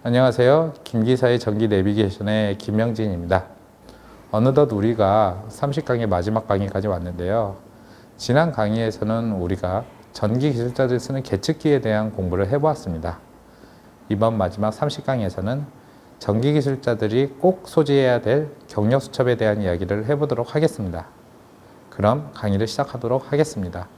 안녕하세요. 김기사의 전기 내비게이션의 김명진입니다. 어느덧 우리가 30강의 마지막 강의까지 왔는데요. 지난 강의에서는 우리가 전기 기술자들이 쓰는 계측기에 대한 공부를 해보았습니다. 이번 마지막 30강에서는 전기 기술자들이 꼭 소지해야 될 경력 수첩에 대한 이야기를 해보도록 하겠습니다. 그럼 강의를 시작하도록 하겠습니다.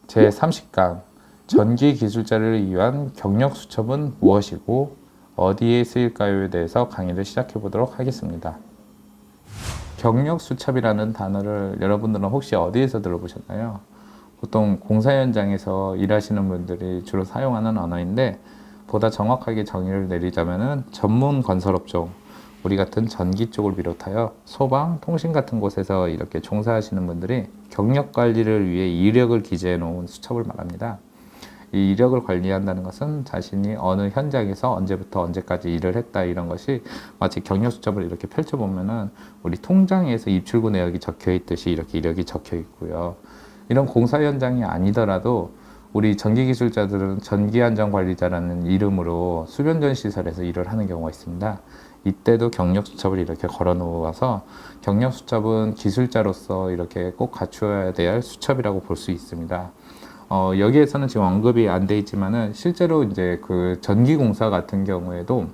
제30강 전기 기술자를 위한 경력 수첩은 무엇이고 어디에 쓰일까요에 대해서 강의를 시작해 보도록 하겠습니다. 경력 수첩이라는 단어를 여러분들은 혹시 어디에서 들어보셨나요? 보통 공사 현장에서 일하시는 분들이 주로 사용하는 언어인데, 보다 정확하게 정의를 내리자면은 전문 건설업종, 우리 같은 전기 쪽을 비롯하여 소방, 통신 같은 곳에서 이렇게 종사하시는 분들이 경력 관리를 위해 이력을 기재해 놓은 수첩을 말합니다. 이 이력을 관리한다는 것은 자신이 어느 현장에서 언제부터 언제까지 일을 했다, 이런 것이 마치 경력 수첩을 이렇게 펼쳐보면은 우리 통장에서 입출구 내역이 적혀 있듯이 이렇게 이력이 적혀 있고요. 이런 공사 현장이 아니더라도 우리 전기기술자들은 전기안전관리자라는 이름으로 수변전 시설에서 일을 하는 경우가 있습니다. 이때도 경력수첩을 이렇게 걸어 놓아서 경력수첩은 기술자로서 이렇게 꼭 갖추어야 될 수첩이라고 볼 수 있습니다. 여기에서는 지금 언급이 안 돼 있지만은 실제로 이제 그 전기공사 같은 경우에도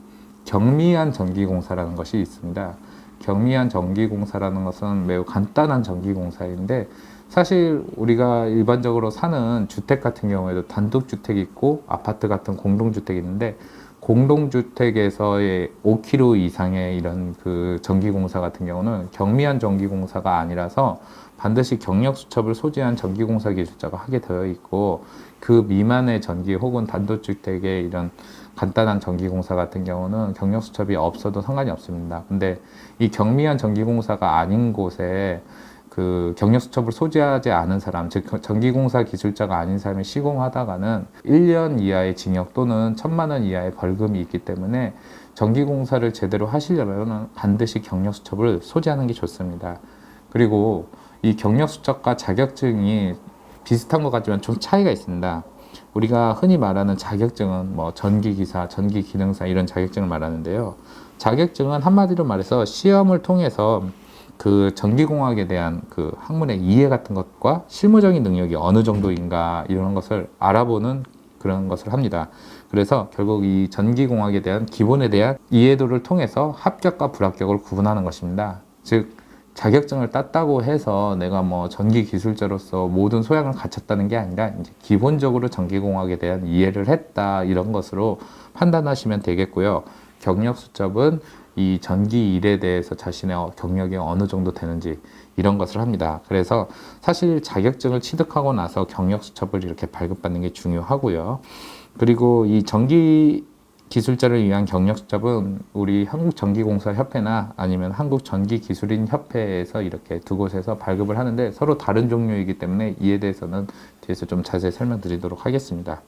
경미한 전기공사라는 것이 있습니다. 경미한 전기공사라는 것은 매우 간단한 전기공사인데, 사실 우리가 일반적으로 사는 주택 같은 경우에도 단독주택이 있고 아파트 같은 공동주택이 있는데, 공동주택에서의 5km 이상의 이런 그 전기공사 같은 경우는 경미한 전기공사가 아니라서 반드시 경력수첩을 소지한 전기공사 기술자가 하게 되어 있고, 그 미만의 전기 혹은 단독주택의 이런 간단한 전기공사 같은 경우는 경력수첩이 없어도 상관이 없습니다. 근데 이 경미한 전기공사가 아닌 곳에 그 경력수첩을 소지하지 않은 사람, 즉 전기공사 기술자가 아닌 사람이 시공하다가는 1년 이하의 징역 또는 1,000만 원 이하의 벌금이 있기 때문에 전기공사를 제대로 하시려면 반드시 경력수첩을 소지하는 게 좋습니다. 그리고 이 경력수첩과 자격증이 비슷한 것 같지만 좀 차이가 있습니다. 우리가 흔히 말하는 자격증은 뭐 전기기사, 전기기능사 이런 자격증을 말하는데요. 자격증은 한마디로 말해서 시험을 통해서 그 전기공학에 대한 그 학문의 이해 같은 것과 실무적인 능력이 어느 정도인가 이런 것을 알아보는 그런 것을 합니다. 그래서 결국 이 전기공학에 대한 기본에 대한 이해도를 통해서 합격과 불합격을 구분하는 것입니다. 즉 자격증을 땄다고 해서 내가 뭐 전기 기술자로서 모든 소양을 갖췄다는 게 아니라 이제 기본적으로 전기공학에 대한 이해를 했다, 이런 것으로 판단하시면 되겠고요. 경력 수첩은 이 전기 일에 대해서 자신의 경력이 어느 정도 되는지 이런 것을 합니다. 그래서 사실 자격증을 취득하고 나서 경력 수첩을 이렇게 발급받는 게 중요하고요. 그리고 이 전기 기술자를 위한 경력 수첩은 우리 한국전기공사협회나 아니면 한국전기기술인협회에서 이렇게 두 곳에서 발급을 하는데 서로 다른 종류이기 때문에 이에 대해서는 뒤에서 좀 자세히 설명드리도록 하겠습니다.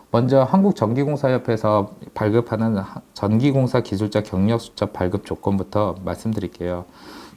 먼저 한국전기공사협회에서 발급하는 전기공사 기술자 경력 수첩 발급 조건부터 말씀드릴게요.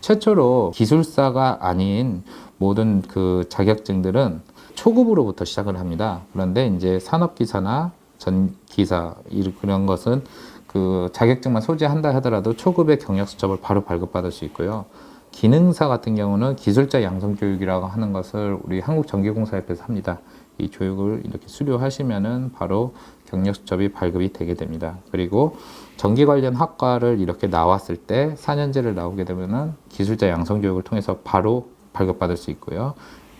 최초로 기술사가 아닌 모든 그 자격증들은 초급으로부터 시작을 합니다. 그런데 이제 산업기사나 전기사 그런 것은 그 자격증만 소지한다 하더라도 초급의 경력 수첩을 바로 발급받을 수 있고요. 기능사 같은 경우는 기술자 양성 교육이라고 하는 것을 우리 한국전기공사협회에서 합니다. 이 교육을 이렇게 수료하시면은 바로 경력 수첩이 발급이 되게 됩니다. 그리고 전기 관련 학과를 이렇게 나왔을 때 4년제를 나오게 되면은 기술자 양성 교육을 통해서 바로 발급받을 수 있고요.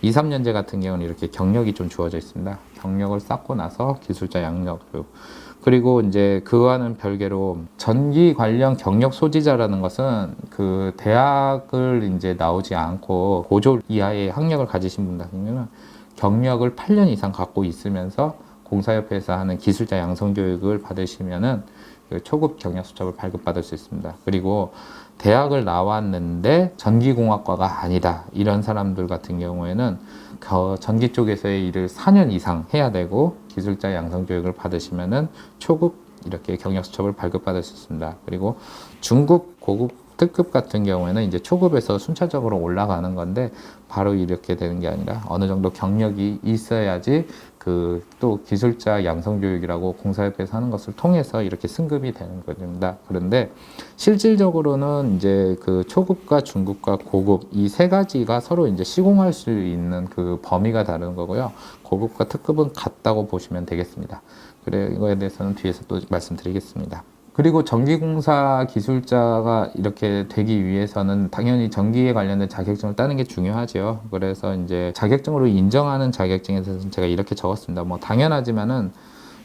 2, 3년제 같은 경우는 이렇게 경력이 좀 주어져 있습니다. 경력을 쌓고 나서 기술자 양력 교육. 그리고 이제 그와는 별개로 전기 관련 경력 소지자라는 것은 그 대학을 이제 나오지 않고 고졸 이하의 학력을 가지신 분 같은 경우는 경력을 8년 이상 갖고 있으면서 공사협회에서 하는 기술자 양성 교육을 받으시면은 그 초급 경력 수첩을 발급받을 수 있습니다. 그리고 대학을 나왔는데 전기공학과가 아니다, 이런 사람들 같은 경우에는 전기 쪽에서의 일을 4년 이상 해야 되고 기술자 양성 교육을 받으시면은 초급 이렇게 경력 수첩을 발급받을 수 있습니다. 그리고 중급, 고급, 특급 같은 경우에는 이제 초급에서 순차적으로 올라가는 건데 바로 이렇게 되는 게 아니라 어느 정도 경력이 있어야지 그 또 기술자 양성교육이라고 공사협회에서 하는 것을 통해서 이렇게 승급이 되는 겁니다. 그런데 실질적으로는 이제 그 초급과 중급과 고급 이 세 가지가 서로 이제 시공할 수 있는 그 범위가 다른 거고요. 고급과 특급은 같다고 보시면 되겠습니다. 그래 이거에 대해서는 뒤에서 또 말씀드리겠습니다. 그리고 전기공사 기술자가 이렇게 되기 위해서는 당연히 전기에 관련된 자격증을 따는 게 중요하죠. 그래서 이제 자격증으로 인정하는 자격증에 대해서는 제가 이렇게 적었습니다. 뭐 당연하지만은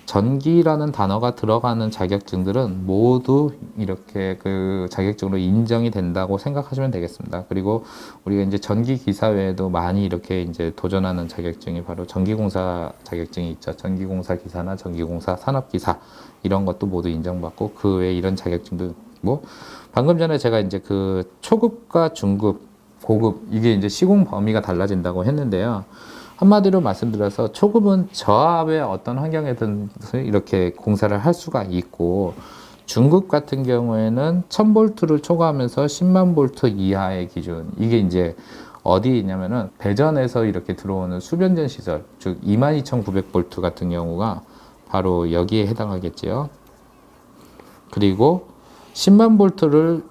전기라는 단어가 들어가는 자격증들은 모두 이렇게 그 자격증으로 인정이 된다고 생각하시면 되겠습니다. 그리고 우리가 이제 전기 기사 외에도 많이 이렇게 이제 도전하는 자격증이 바로 전기공사 자격증이 있죠. 전기공사 기사나 전기공사 산업기사 이런 것도 모두 인정받고 그 외에 이런 자격증도 있고 방금 전에 제가 이제 그 초급과 중급, 고급 이게 이제 시공 범위가 달라진다고 했는데요. 한마디로 말씀드려서 초급은 저압의 어떤 환경에든 이렇게 공사를 할 수가 있고 중급 같은 경우에는 1000볼트를 초과하면서 10만 볼트 이하의 기준 이게 이제 어디 있냐면은 배전에서 이렇게 들어오는 수변전 시설 즉 22,900볼트 같은 경우가 바로 여기에 해당하겠지요. 그리고 10만 볼트를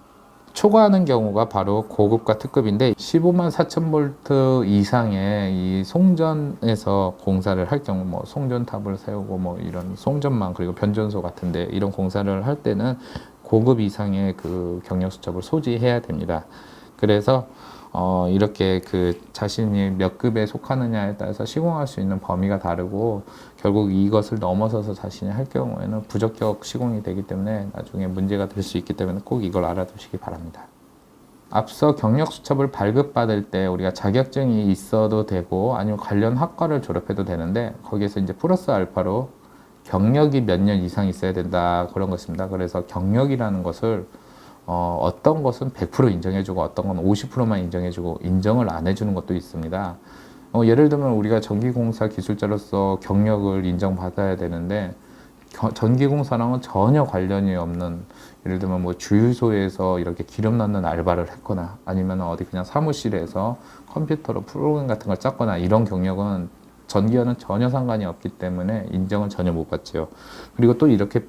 초과하는 경우가 바로 고급과 특급인데 15만 4천 볼트 이상의 이 송전에서 공사를 할 경우 뭐 송전탑을 세우고 뭐 이런 송전망 그리고 변전소 같은데 이런 공사를 할 때는 고급 이상의 그 경력 수첩을 소지해야 됩니다. 그래서 이렇게 그 자신이 몇 급에 속하느냐에 따라서 시공할 수 있는 범위가 다르고 결국 이것을 넘어서서 자신이 할 경우에는 부적격 시공이 되기 때문에 나중에 문제가 될 수 있기 때문에 꼭 이걸 알아두시기 바랍니다. 앞서 경력 수첩을 발급받을 때 우리가 자격증이 있어도 되고 아니면 관련 학과를 졸업해도 되는데 거기에서 이제 플러스 알파로 경력이 몇 년 이상 있어야 된다 그런 것입니다. 그래서 경력이라는 것을 어떤 것은 100% 인정해주고 어떤 건 50%만 인정해주고 인정을 안 해주는 것도 있습니다. 예를 들면 우리가 전기공사 기술자로서 경력을 인정받아야 되는데 전기공사랑은 전혀 관련이 없는 예를 들면 뭐 주유소에서 이렇게 기름 넣는 알바를 했거나 아니면 어디 그냥 사무실에서 컴퓨터로 프로그램 같은 걸 짰거나 이런 경력은 전기와는 전혀 상관이 없기 때문에 인정을 전혀 못 받죠. 그리고 또 이렇게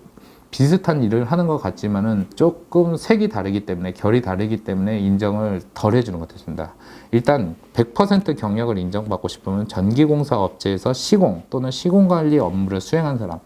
비슷한 일을 하는 것 같지만은 조금 색이 다르기 때문에 결이 다르기 때문에 인정을 덜 해주는 것 같습니다. 일단 100% 경력을 인정받고 싶으면 전기공사 업체에서 시공 또는 시공관리 업무를 수행한 사람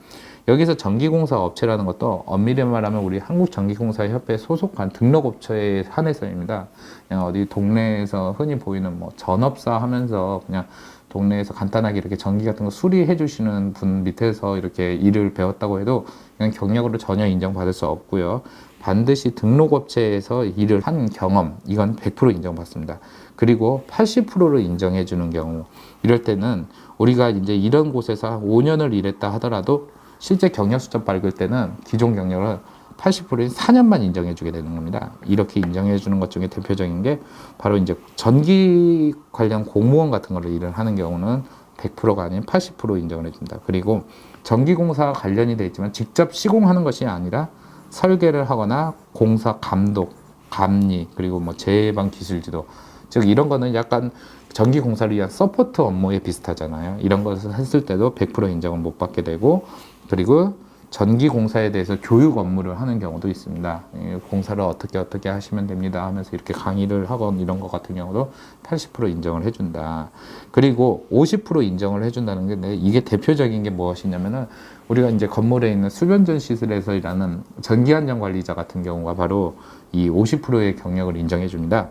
여기서 전기공사 업체라는 것도 엄밀히 말하면 우리 한국전기공사협회 소속한 등록업체에 한해서입니다. 그냥 어디 동네에서 흔히 보이는 뭐 전업사 하면서 그냥 동네에서 간단하게 이렇게 전기 같은 거 수리해 주시는 분 밑에서 이렇게 일을 배웠다고 해도 그냥 경력으로 전혀 인정받을 수 없고요. 반드시 등록업체에서 일을 한 경험, 이건 100% 인정받습니다. 그리고 80%를 인정해 주는 경우, 이럴 때는 우리가 이제 이런 곳에서 한 5년을 일했다 하더라도 실제 경력 수첩 밝을 때는 기존 경력을 80%인 4년만 인정해 주게 되는 겁니다. 이렇게 인정해 주는 것 중에 대표적인 게 바로 이제 전기 관련 공무원 같은 거를 일을 하는 경우는 100%가 아닌 80% 인정을 해준다. 그리고 전기공사와 관련이 돼 있지만 직접 시공하는 것이 아니라 설계를 하거나 공사 감독, 감리, 그리고 뭐 재해방 기술 지도 즉 이런 거는 약간 전기공사를 위한 서포트 업무에 비슷하잖아요. 이런 것을 했을 때도 100% 인정을 못 받게 되고 그리고 전기공사에 대해서 교육 업무를 하는 경우도 있습니다. 공사를 어떻게 하시면 됩니다 하면서 이렇게 강의를 하건 이런 것 같은 경우도 80% 인정을 해준다. 그리고 50% 인정을 해준다는 게 이게 대표적인 게 무엇이냐면은 우리가 이제 건물에 있는 수변전 시설에서 일하는 전기안전관리자 같은 경우가 바로 이 50%의 경력을 인정해 줍니다.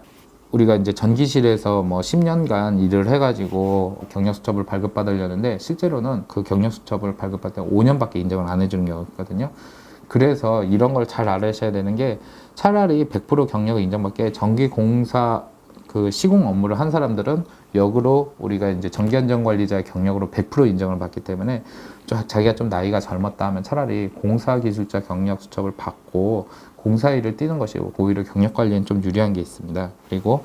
우리가 이제 전기실에서 뭐 10년간 일을 해가지고 경력수첩을 발급받으려는데 실제로는 그 경력수첩을 발급받을 때 5년밖에 인정을 안 해주는 경우가 있거든요. 그래서 이런 걸 잘 알으셔야 되는 게 차라리 100% 경력을 인정받게 전기공사 그 시공 업무를 한 사람들은 역으로 우리가 이제 전기안전관리자의 경력으로 100% 인정을 받기 때문에 자기가 좀 나이가 젊었다 하면 차라리 공사기술자 경력수첩을 받고 공사 일을 뛰는 것이 오히려 경력 관리엔 좀 유리한 게 있습니다. 그리고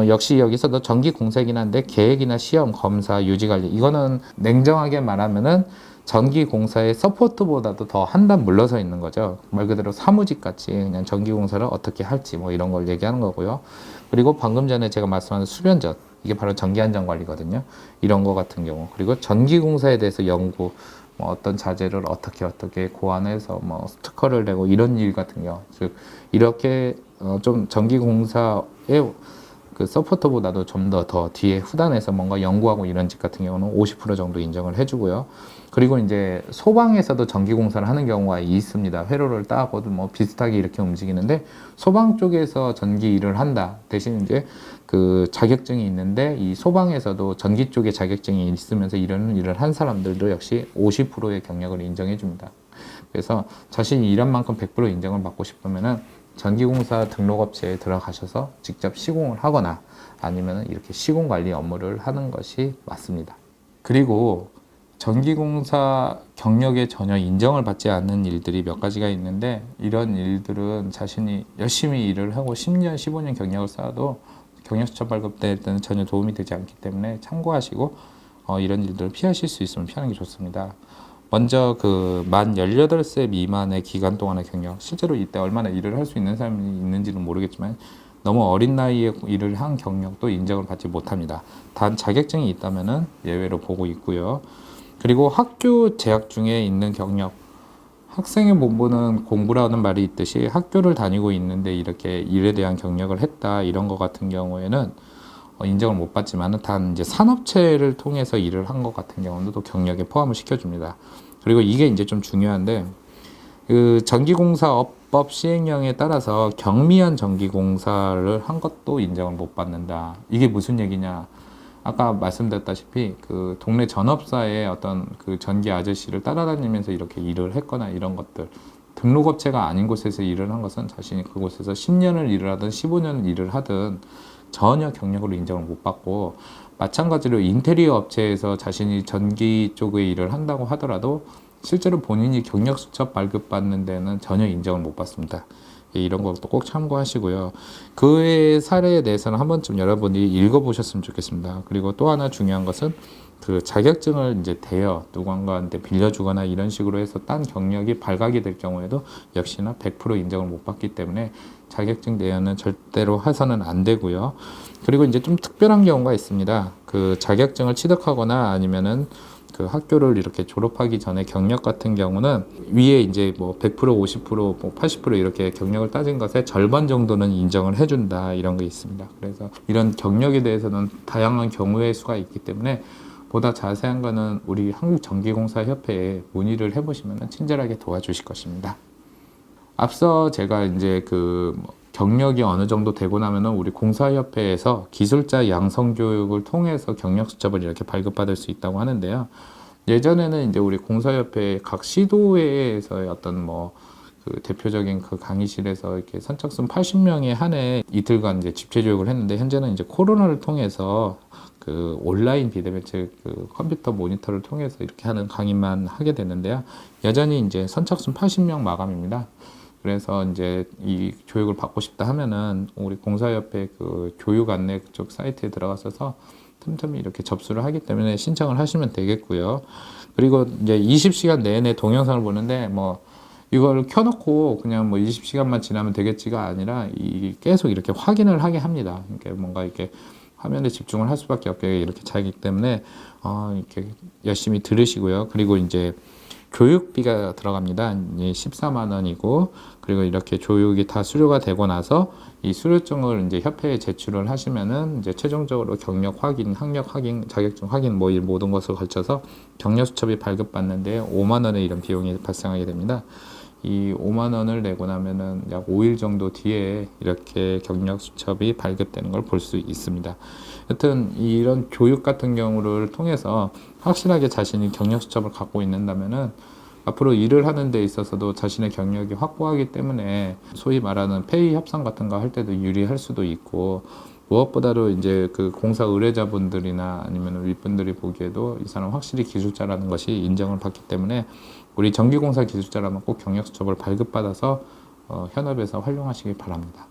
역시 여기서도 전기 공사이긴 한데 계획이나 시험, 검사, 유지 관리 이거는 냉정하게 말하면은 전기공사의 서포트보다도 더 한 단 물러서 있는 거죠. 말 그대로 사무직 같이 그냥 전기공사를 어떻게 할지 뭐 이런 걸 얘기하는 거고요. 그리고 방금 전에 제가 말씀하는 수변전, 이게 바로 전기안전관리거든요. 이런 거 같은 경우, 그리고 전기공사에 대해서 연구, 뭐 어떤 자재를 어떻게 고안해서 뭐 특허를 내고 이런 일 같은 경우, 즉 이렇게 좀 전기공사의 그 서포터보다도 좀 더 뒤에 후단에서 뭔가 연구하고 이런 집 같은 경우는 50% 정도 인정을 해주고요. 그리고 이제 소방에서도 전기공사를 하는 경우가 있습니다. 회로를 따고 뭐 비슷하게 이렇게 움직이는데, 소방 쪽에서 전기 일을 한다 대신 이제 그 자격증이 있는데, 이 소방에서도 전기 쪽에 자격증이 있으면서 이런 일을 한 사람들도 역시 50%의 경력을 인정해 줍니다. 그래서 자신이 일한 만큼 100% 인정을 받고 싶으면은 전기공사 등록업체에 들어가셔서 직접 시공을 하거나 아니면 이렇게 시공 관리 업무를 하는 것이 맞습니다. 그리고 전기공사 경력에 전혀 인정을 받지 않는 일들이 몇 가지가 있는데, 이런 일들은 자신이 열심히 일을 하고 10년, 15년 경력을 쌓아도 경력수첩 발급될 때는 전혀 도움이 되지 않기 때문에 참고하시고 이런 일들을 피하실 수 있으면 피하는 게 좋습니다. 먼저 그 만 18세 미만의 기간 동안의 경력, 실제로 이때 얼마나 일을 할 수 있는 사람이 있는지는 모르겠지만 너무 어린 나이에 일을 한 경력도 인정을 받지 못합니다. 단 자격증이 있다면은 예외로 보고 있고요. 그리고 학교 재학 중에 있는 경력, 학생의 본분은 공부라는 말이 있듯이 학교를 다니고 있는데 이렇게 일에 대한 경력을 했다, 이런 것 같은 경우에는 인정을 못 받지만 단 이제 산업체를 통해서 일을 한 것 같은 경우는 또 경력에 포함을 시켜줍니다. 그리고 이게 이제 좀 중요한데, 그 전기공사업법 시행령에 따라서 경미한 전기공사를 한 것도 인정을 못 받는다. 이게 무슨 얘기냐? 아까 말씀드렸다시피 그 동네 전업사의 어떤 그 전기 아저씨를 따라다니면서 이렇게 일을 했거나 이런 것들, 등록업체가 아닌 곳에서 일을 한 것은 자신이 그곳에서 10년을 일을 하든 15년을 일을 하든 전혀 경력으로 인정을 못 받고, 마찬가지로 인테리어 업체에서 자신이 전기 쪽의 일을 한다고 하더라도 실제로 본인이 경력 수첩 발급받는 데는 전혀 인정을 못 받습니다. 이런 것도 꼭 참고하시고요. 그 외의 사례에 대해서는 한 번쯤 여러분이 읽어보셨으면 좋겠습니다. 그리고 또 하나 중요한 것은 그 자격증을 이제 대여 누군가한테 빌려주거나 이런 식으로 해서 딴 경력이 발각이 될 경우에도 역시나 100% 인정을 못 받기 때문에 자격증 대여는 절대로 해서는 안 되고요. 그리고 이제 좀 특별한 경우가 있습니다. 그 자격증을 취득하거나 아니면은 그 학교를 이렇게 졸업하기 전에 경력 같은 경우는 위에 이제 뭐 100%, 50%, 뭐 80% 이렇게 경력을 따진 것의 절반 정도는 인정을 해준다, 이런 게 있습니다. 그래서 이런 경력에 대해서는 다양한 경우의 수가 있기 때문에 보다 자세한 거는 우리 한국전기공사협회에 문의를 해보시면 친절하게 도와주실 것입니다. 앞서 제가 이제 그 경력이 어느 정도 되고 나면은 우리 공사협회에서 기술자 양성 교육을 통해서 경력 수첩을 이렇게 발급받을 수 있다고 하는데요. 예전에는 이제 우리 공사협회 각 시도회에서의 어떤 뭐 그 대표적인 그 강의실에서 이렇게 선착순 80명에 한해 이틀간 이제 집체 교육을 했는데, 현재는 이제 코로나를 통해서 그 온라인 비대면체 그 컴퓨터 모니터를 통해서 이렇게 하는 강의만 하게 됐는데요. 여전히 이제 선착순 80명 마감입니다. 그래서 이제 이 교육을 받고 싶다 하면은 우리 공사협회 그 교육 안내 그쪽 사이트에 들어가셔서 틈틈이 이렇게 접수를 하기 때문에 신청을 하시면 되겠고요. 그리고 이제 20시간 내내 동영상을 보는데 뭐 이걸 켜놓고 그냥 뭐 20시간만 지나면 되겠지가 아니라 이 계속 이렇게 확인을 하게 합니다. 그러니까 뭔가 이렇게 화면에 집중을 할 수밖에 없게 이렇게 자기 때문에 이렇게 열심히 들으시고요. 그리고 이제 교육비가 들어갑니다. 14만 원이고, 그리고 이렇게 교육이 다 수료가 되고 나서 이 수료증을 이제 협회에 제출을 하시면은 이제 최종적으로 경력 확인, 학력 확인, 자격증 확인 뭐 이 모든 것을 걸쳐서 경력 수첩이 발급받는데 5만 원의 이런 비용이 발생하게 됩니다. 이 5만 원을 내고 나면은 약 5일 정도 뒤에 이렇게 경력 수첩이 발급되는 걸 볼 수 있습니다. 여튼 이런 교육 같은 경우를 통해서 확실하게 자신이 경력 수첩을 갖고 있는다면은 앞으로 일을 하는 데 있어서도 자신의 경력이 확고하기 때문에 소위 말하는 페이 협상 같은 거 할 때도 유리할 수도 있고, 무엇보다도 이제 그 공사 의뢰자분들이나 아니면 윗분들이 보기에도 이 사람 확실히 기술자라는 것이 인정을 받기 때문에 우리 전기공사 기술자라면 꼭 경력 수첩을 발급받아서 현업에서 활용하시기 바랍니다.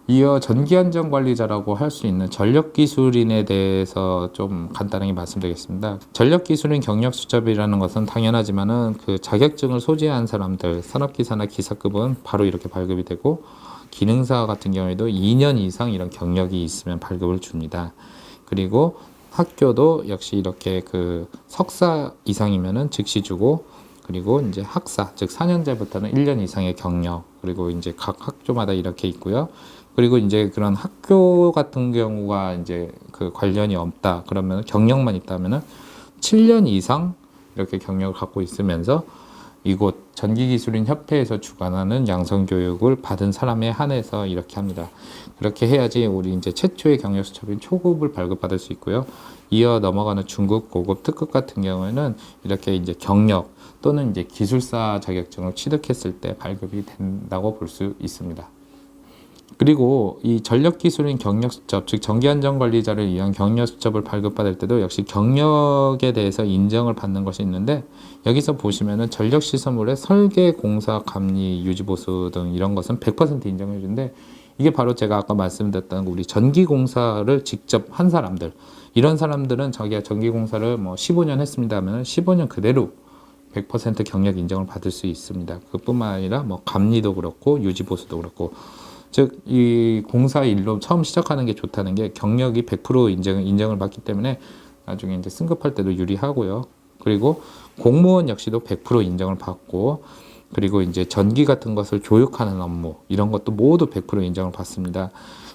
이어 전기안전관리자라고 할 수 있는 전력기술인에 대해서 좀 간단하게 말씀드리겠습니다. 전력기술인 경력수첩이라는 것은 당연하지만은 그 자격증을 소지한 사람들, 산업기사나 기사급은 바로 이렇게 발급이 되고, 기능사 같은 경우에도 2년 이상 이런 경력이 있으면 발급을 줍니다. 그리고 학교도 역시 이렇게 그 석사 이상이면은 즉시 주고, 그리고 이제 학사, 즉 4년제부터는 1년 이상의 경력, 그리고 이제 각 학교마다 이렇게 있고요. 그리고 이제 그런 학교 같은 경우가 이제 그 관련이 없다, 그러면 경력만 있다면은 7년 이상 이렇게 경력을 갖고 있으면서 이곳 전기기술인 협회에서 주관하는 양성교육을 받은 사람에 한해서 이렇게 합니다. 그렇게 해야지 우리 이제 최초의 경력수첩인 초급을 발급받을 수 있고요. 이어 넘어가는 중급, 고급, 특급 같은 경우에는 이렇게 이제 경력 또는 이제 기술사 자격증을 취득했을 때 발급이 된다고 볼 수 있습니다. 그리고 이 전력기술인 경력수첩, 즉 전기안전관리자를 위한 경력수첩을 발급받을 때도 역시 경력에 대해서 인정을 받는 것이 있는데, 여기서 보시면은 전력시설물의 설계, 공사, 감리, 유지보수 등 이런 것은 100% 인정해 주는데, 이게 바로 제가 아까 말씀드렸던 우리 전기공사를 직접 한 사람들, 이런 사람들은 자기가 전기공사를 뭐 15년 했습니다 하면 15년 그대로 100% 경력 인정을 받을 수 있습니다. 그뿐만 아니라 뭐 감리도 그렇고 유지보수도 그렇고, 즉 이 공사 일로 처음 시작하는 게 좋다는 게 경력이 100% 인정을 받기 때문에 나중에 이제 승급할 때도 유리하고요. 그리고 공무원 역시도 100% 인정을 받고, 그리고 이제 전기 같은 것을 조육하는 업무, 이런 것도 모두 100% 인정을 받습니다.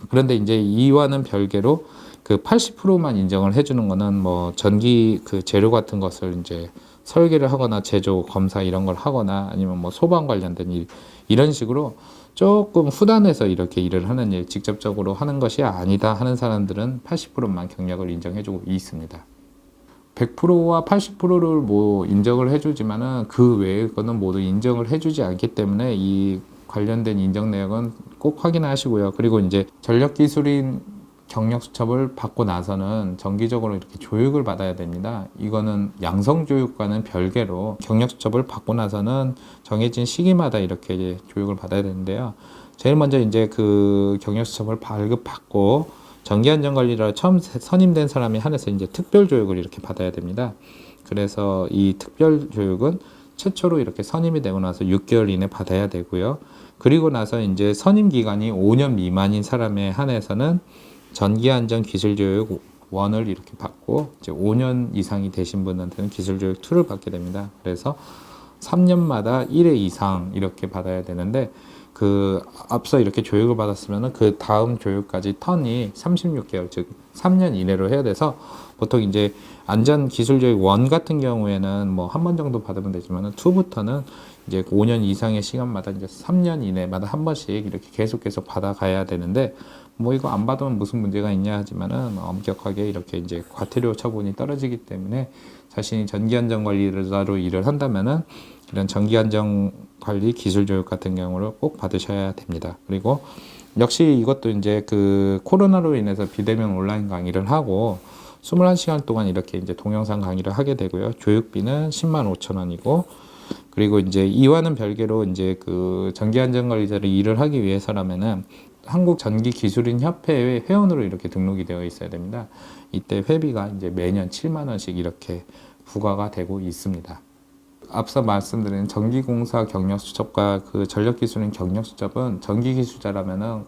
그런데 이제 이와는 별개로 그 80%만 인정을 해주는 거는 뭐 전기 그 재료 같은 것을 이제 설계를 하거나 제조, 검사 이런 걸 하거나, 아니면 뭐 소방 관련된 일, 이런 식으로 조금 후단해서 이렇게 일을 하는 일, 직접적으로 하는 것이 아니다 하는 사람들은 80%만 경력을 인정해주고 있습니다. 100%와 80%를 뭐 인정을 해주지만은 그 외의 거는 모두 인정을 해주지 않기 때문에 이 관련된 인정 내역은 꼭 확인하시고요. 그리고 이제 전력기술인 경력수첩을 받고 나서는 정기적으로 이렇게 교육을 받아야 됩니다. 이거는 양성교육과는 별개로 경력수첩을 받고 나서는 정해진 시기마다 이렇게 교육을 받아야 되는데요. 제일 먼저 이제 그 경력수첩을 발급받고 전기안전관리라 처음 선임된 사람이 한해서 이제 특별교육을 이렇게 받아야 됩니다. 그래서 이 특별교육은 최초로 이렇게 선임이 되고 나서 6개월 이내 받아야 되고요. 그리고 나서 이제 선임 기간이 5년 미만인 사람에 한해서는 전기안전 기술교육 1을 이렇게 받고, 이제 5년 이상이 되신 분한테는 기술교육 2를 받게 됩니다. 그래서 3년마다 1회 이상 이렇게 받아야 되는데, 그 앞서 이렇게 교육을 받았으면 그 다음 교육까지 턴이 36개월, 즉 3년 이내로 해야 돼서, 보통 이제 안전 기술교육 1 같은 경우에는 뭐 한 번 정도 받으면 되지만 2부터는 이제 5년 이상의 시간마다 이제 3년 이내마다 한 번씩 이렇게 계속 받아가야 되는데, 뭐 이거 안 받으면 무슨 문제가 있냐 하지만은 엄격하게 이렇게 이제 과태료 처분이 떨어지기 때문에 자신이 전기안전관리자로 일을 한다면은 이런 전기안전관리 기술교육 같은 경우를 꼭 받으셔야 됩니다. 그리고 역시 이것도 이제 그 코로나로 인해서 비대면 온라인 강의를 하고 21시간 동안 이렇게 이제 동영상 강의를 하게 되고요. 교육비는 10만 5천 원이고, 그리고 이제 이와는 별개로 이제 그 전기안전관리자를 일을 하기 위해서라면은 한국전기기술인 협회의 회원으로 이렇게 등록이 되어 있어야 됩니다. 이때 회비가 이제 매년 7만 원씩 이렇게 부과가 되고 있습니다. 앞서 말씀드린 전기공사 경력수첩과 그 전력기술인 경력수첩은 전기기술자라면은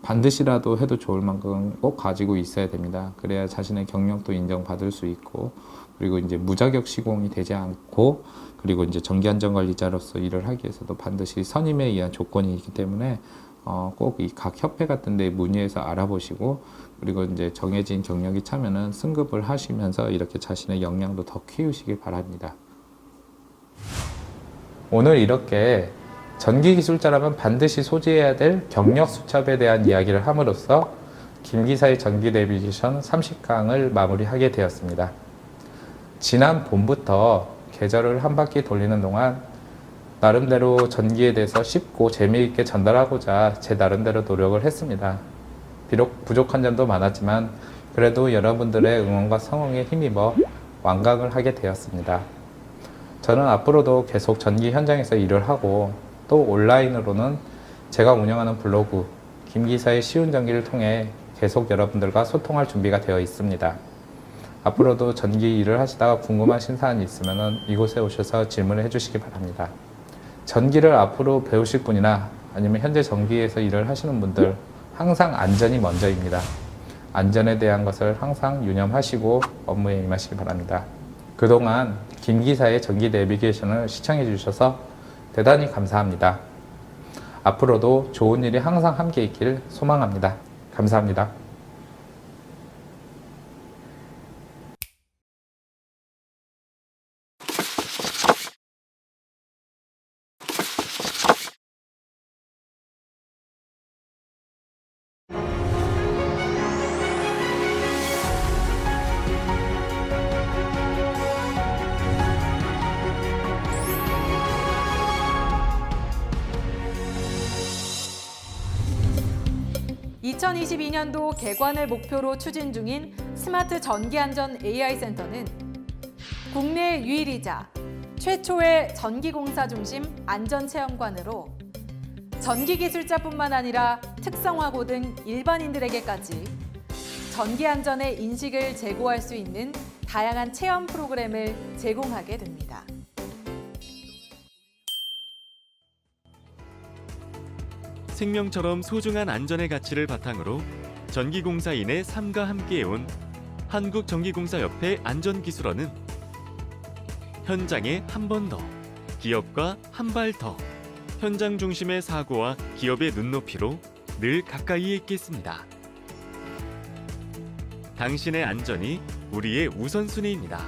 반드시라도 해도 좋을 만큼 꼭 가지고 있어야 됩니다. 그래야 자신의 경력도 인정받을 수 있고, 그리고 이제 무자격 시공이 되지 않고, 그리고 이제 전기안전관리자로서 일을 하기 위해서도 반드시 선임에 의한 조건이 있기 때문에 꼭 이 각 협회 같은 데 문의해서 알아보시고, 그리고 이제 정해진 경력이 차면은 승급을 하시면서 이렇게 자신의 역량도 더 키우시길 바랍니다. 오늘 이렇게 전기기술자라면 반드시 소지해야 될 경력수첩에 대한 이야기를 함으로써 김기사의 전기 내비게이션 30강을 마무리하게 되었습니다. 지난 봄부터 계절을 한 바퀴 돌리는 동안 나름대로 전기에 대해서 쉽고 재미있게 전달하고자 제 나름대로 노력을 했습니다. 비록 부족한 점도 많았지만 그래도 여러분들의 응원과 성원에 힘입어 완강을 하게 되었습니다. 저는 앞으로도 계속 전기 현장에서 일을 하고, 또 온라인으로는 제가 운영하는 블로그 김기사의 쉬운 전기를 통해 계속 여러분들과 소통할 준비가 되어 있습니다. 앞으로도 전기 일을 하시다가 궁금하신 사안이 있으면 이곳에 오셔서 질문을 해주시기 바랍니다. 전기를 앞으로 배우실 분이나 아니면 현재 전기에서 일을 하시는 분들 항상 안전이 먼저입니다. 안전에 대한 것을 항상 유념하시고 업무에 임하시기 바랍니다. 그동안 김기사의 전기 내비게이션을 시청해 주셔서 대단히 감사합니다. 앞으로도 좋은 일이 항상 함께 있길 소망합니다. 감사합니다. (2022년도) 개관을 목표로 추진 중인 스마트 전기안전 AI센터는 국내 유일이자 최초의 전기공사 중심 안전체험관으로 전기기술자뿐만 아니라 특성화고 등 일반인들에게까지 전기안전의 인식을 제고할 수 있는 다양한 체험 프로그램을 제공하게 됩니다. 생명처럼 소중한 안전의 가치를 바탕으로 전기공사인의 삶과 함께해온 한국전기공사협회 안전기술원은 현장에 한 번 더, 기업과 한 발 더, 현장 중심의 사고와 기업의 눈높이로 늘 가까이에 있겠습니다. 당신의 안전이 우리의 우선순위입니다.